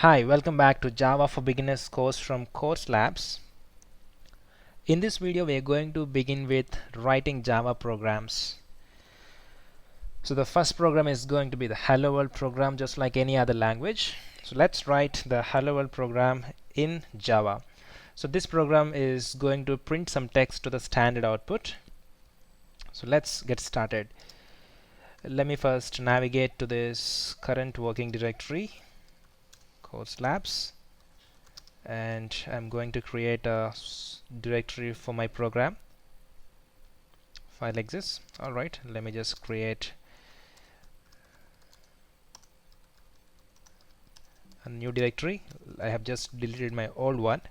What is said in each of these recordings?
Hi, welcome back to Java for Beginners course from Course Labs. In this video, we are going to begin with writing Java programs. So the first program is going to be the Hello World program, just like any other language. So let's write the Hello World program in Java. So this program is going to print some text to the standard output. So let's get started. Let me first navigate to this current working directory, Course Labs, and I'm going to create a directory for my program. File exists. Alright, let me just create a new directory. I have just deleted my old one.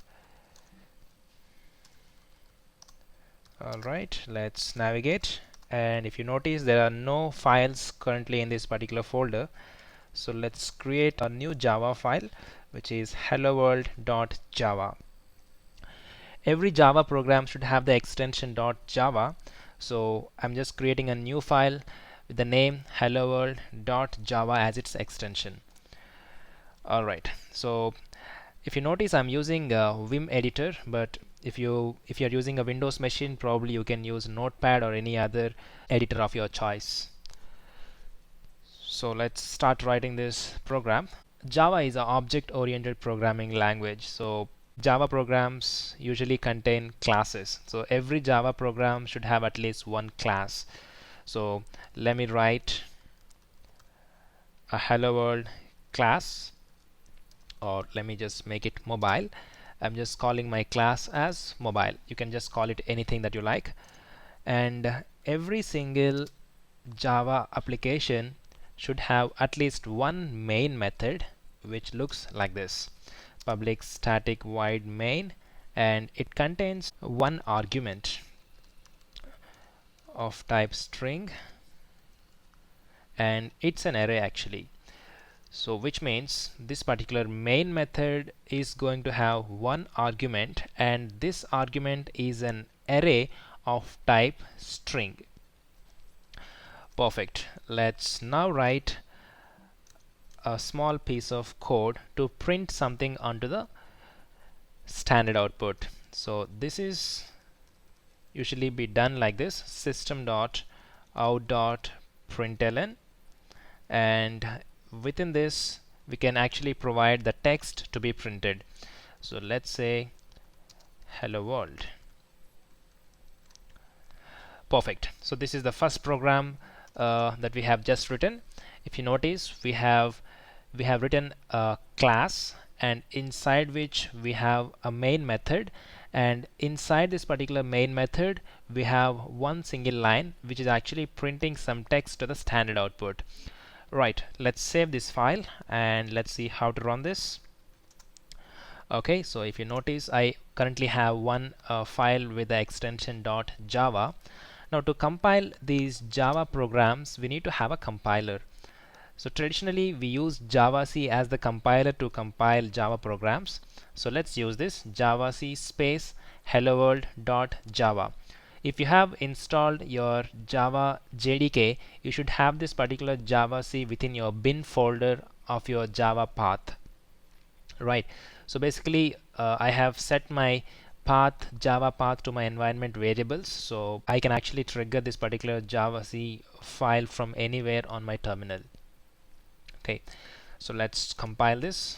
Alright, let's navigate, and if you notice, there are no files currently in this particular folder. So let's create a new Java file, which is helloworld.java. Every Java program should have the extension .java, so I'm just creating a new file with the name helloworld.java as its extension. Alright, so if you notice, I'm using a Vim editor, but if you're using a Windows machine, probably you can use Notepad or any other editor of your choice. So let's start writing this program. Java is an object-oriented programming language, so Java programs usually contain classes. So every Java program should have at least one class. So let me write a hello world class, or let me just make it mobile. I'm just calling my class as mobile. You can just call it anything that you like. And every single Java application should have at least one main method, which looks like this: public static void main, and it contains one argument of type string, and it's an array actually. So which means this particular main method is going to have one argument, and this argument is an array of type string. Perfect. Let's now write a small piece of code to print something onto the standard output. So this is usually be done like this: system.out.println, and within this we can actually provide the text to be printed. So let's say hello world. Perfect. So this is the first program that we have just written. If you notice, we have written a class, and inside which we have a main method, and inside this particular main method we have one single line which is actually printing some text to the standard output. Right, let's save this file and let's see how to run this. Okay, so if you notice, I currently have one file with the extension .java. Now to compile these Java programs, we need to have a compiler. So traditionally we use javac as the compiler to compile Java programs. So let's use this javac space helloworld.java. If you have installed your Java JDK, you should have this particular javac within your bin folder of your Java path. Right. So basically I have set my Java path to my environment variables, so I can actually trigger this particular javac file from anywhere on my terminal. Okay, so let's compile this.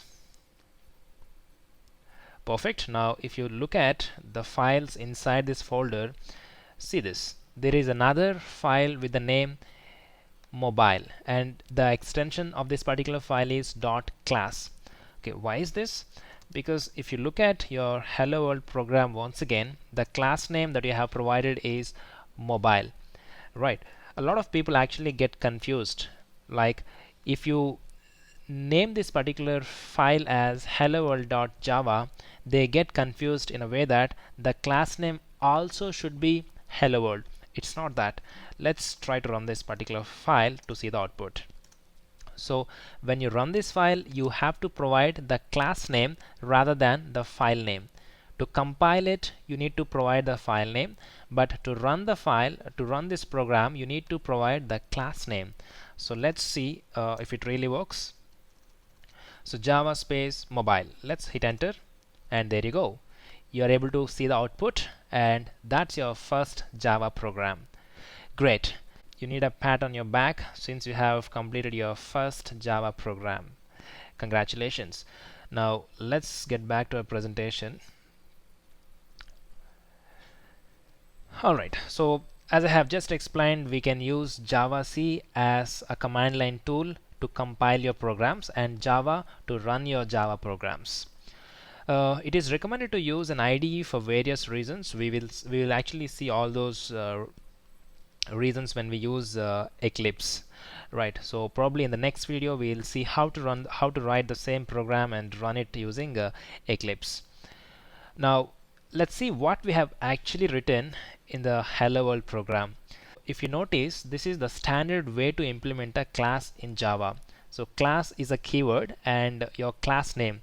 Perfect. Now if you look at the files inside this folder, see this, there is another file with the name mobile, and the extension of this particular file is .class. Okay, why is this? Because if you look at your hello world program, once again the class name that you have provided is mobile. Right, a lot of people actually get confused. Like, if you name this particular file as helloworld.java, they get confused in a way that the class name also should be hello world. It's not that. Let's try to run this particular file to see the output. So when you run this file, you have to provide the class name rather than the file name. To compile it, you need to provide the file name, but to run the file, to run this program, you need to provide the class name. So let's see if it really works. So Java space mobile. Let's hit enter, and there you go. You are able to see the output, and that's your first Java program. Great. You need a pat on your back since you have completed your first Java program. Congratulations. Now let's get back to our presentation. Alright, so as I have just explained, we can use Java-C as a command line tool to compile your programs and Java to run your Java programs. It is recommended to use an IDE for various reasons. We will actually see all those reasons when we use Eclipse. Right, so probably in the next video we'll see how to write the same program and run it using Eclipse. Now let's see what we have actually written in the Hello World program. If you notice, this is the standard way to implement a class in Java. So class is a keyword, and your class name.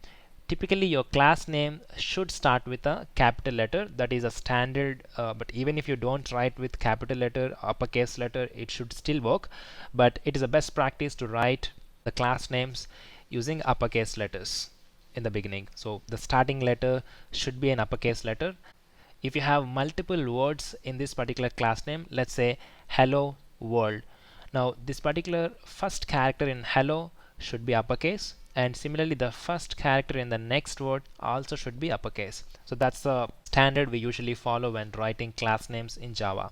Typically your class name should start with a capital letter. That is a standard, but even if you don't write with capital letter, uppercase letter, it should still work. But it is a best practice to write the class names using uppercase letters in the beginning. So the starting letter should be an uppercase letter. If you have multiple words in this particular class name, let's say hello world. Now this particular first character in hello should be uppercase, and similarly the first character in the next word also should be uppercase. So that's the standard we usually follow when writing class names in Java,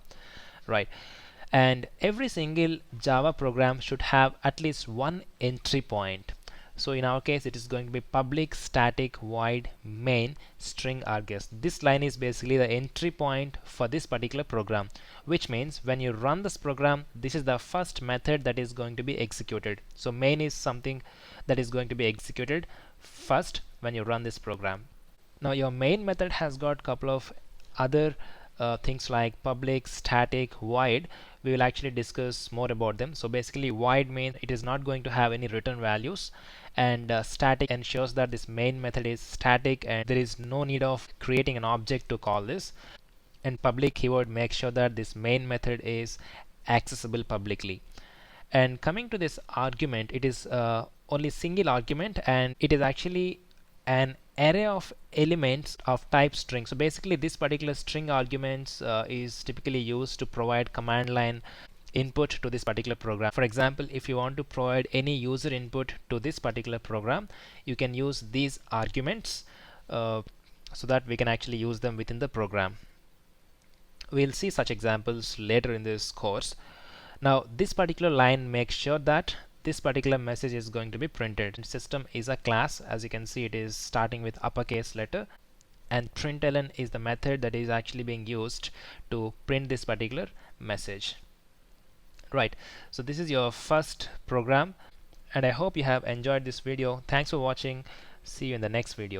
right? And every single Java program should have at least one entry point. So in our case it is going to be public static void main string args. This line is basically the entry point for this particular program, which means when you run this program, this is the first method that is going to be executed. So main is something that is going to be executed first when you run this program. Now your main method has got couple of other things like public, static, void. We will actually discuss more about them. So basically void means it is not going to have any return values, and static ensures that this main method is static and there is no need of creating an object to call this. And public keyword makes sure that this main method is accessible publicly. And coming to this argument, it is only single argument, and it is actually an array of elements of type string. So basically this particular string arguments is typically used to provide command line input to this particular program. For example, if you want to provide any user input to this particular program, you can use these arguments so that we can actually use them within the program. We'll see such examples later in this course. Now this particular line makes sure that this particular message is going to be printed. System is a class. As you can see, it is starting with uppercase letter, and println is the method that is actually being used to print this particular message. Right, so this is your first program, and I hope you have enjoyed this video. Thanks for watching. See you in the next video.